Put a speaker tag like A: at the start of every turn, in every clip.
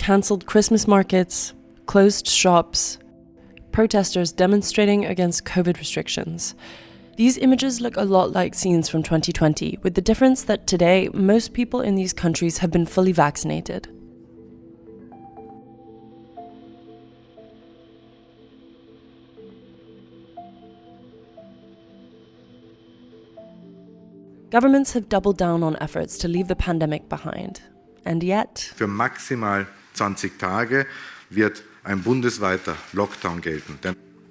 A: cancelled Christmas markets, closed shops, protesters demonstrating against COVID restrictions. These images look a lot like scenes from 2020, with the difference that today, most people in these countries have been fully vaccinated. Governments have doubled down on efforts to leave the pandemic behind. And yet,
B: für maximal 20 Tage wird ein bundesweiter Lockdown gelten.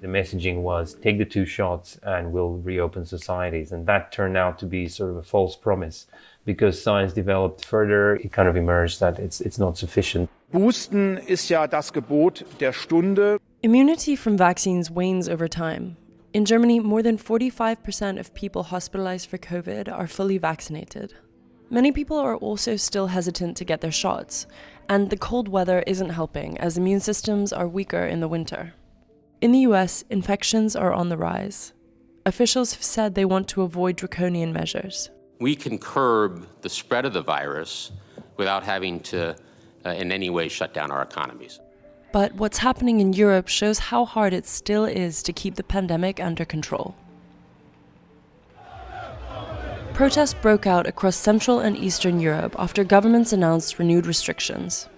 C: The messaging was, take the 2 shots and we'll reopen societies. And that turned out to be sort of a false promise. Because science developed further, it kind of emerged that it's not sufficient.
D: Boosten ist ja das Gebot der Stunde.
A: Immunity from vaccines wanes over time. In Germany, more than 45% of people hospitalized for COVID are fully vaccinated. Many people are also still hesitant to get their shots, and the cold weather isn't helping as immune systems are weaker in the winter. In the US, infections are on the rise. Officials have said they want to avoid draconian measures.
E: We can curb the spread of the virus without having to, in any way, shut down our economies.
A: But what's happening in Europe shows how hard it still is to keep the pandemic under control. Protests broke out across Central and Eastern Europe after governments announced renewed restrictions.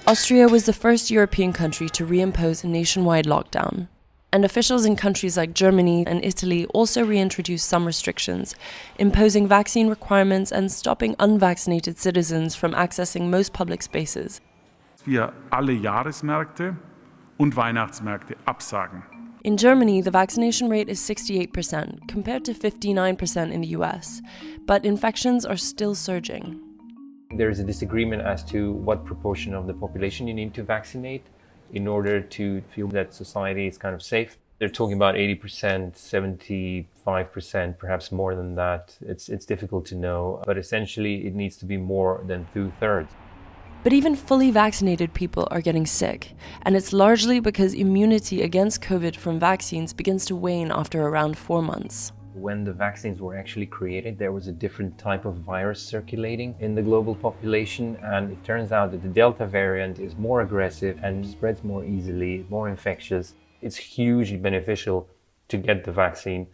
A: Austria was the first European country to reimpose a nationwide lockdown, and officials in countries like Germany and Italy also reintroduced some restrictions, imposing vaccine requirements and stopping unvaccinated citizens from accessing most public spaces.
F: Wir alle Jahresmärkte und Weihnachtsmärkte absagen.
A: In Germany, the vaccination rate is 68%, compared to 59% in the US, but infections are still surging.
C: There is a disagreement as to what proportion of the population you need to vaccinate in order to feel that society is kind of safe. They're talking about 80%, 75%, perhaps more than that. It's difficult to know, but essentially it needs to be more than 2/3.
A: But even fully vaccinated people are getting sick, and it's largely because immunity against COVID from vaccines begins to wane after around 4 months.
C: When the vaccines were actually created, there was a different type of virus circulating in the global population, and it turns out that the Delta variant is more aggressive and spreads more easily, more infectious. It's hugely beneficial to get the vaccine,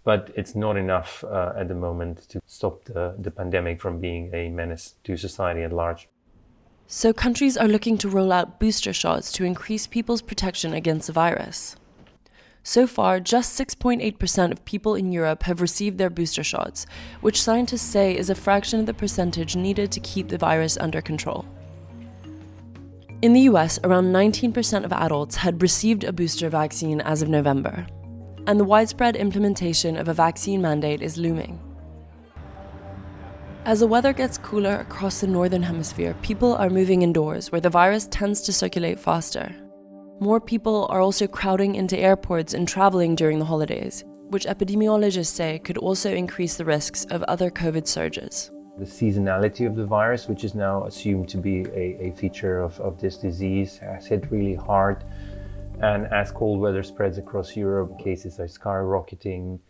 C: but it's not enough at the moment to stop the pandemic from being a menace to society at large.
A: So countries are looking to roll out booster shots to increase people's protection against the virus. So far, just 6.8% of people in Europe have received their booster shots, which scientists say is a fraction of the percentage needed to keep the virus under control. In the US, around 19% of adults had received a booster vaccine as of November, and the widespread implementation of a vaccine mandate is looming. As the weather gets cooler across the northern hemisphere, people are moving indoors, where the virus tends to circulate faster. More people are also crowding into airports and traveling during the holidays, which epidemiologists say could also increase the risks of other COVID surges.
C: The seasonality of the virus, which is now assumed to be a feature of this disease, has hit really hard. And as cold weather spreads across Europe, cases are skyrocketing,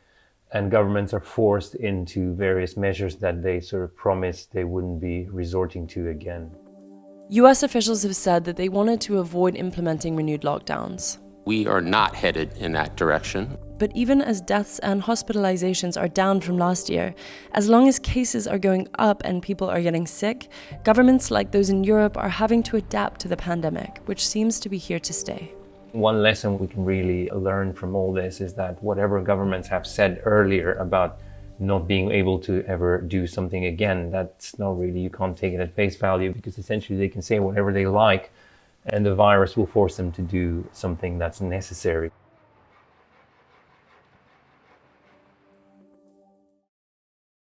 C: and governments are forced into various measures that they sort of promised they wouldn't be resorting to again.
A: US officials have said that they wanted to avoid implementing renewed lockdowns.
E: We are not headed in that direction.
A: But even as deaths and hospitalizations are down from last year, as long as cases are going up and people are getting sick, governments like those in Europe are having to adapt to the pandemic, which seems to be here to stay.
C: One lesson we can really learn from all this is that whatever governments have said earlier about not being able to ever do something again, that's not really, you can't take it at face value, because essentially they can say whatever they like and the virus will force them to do something that's necessary.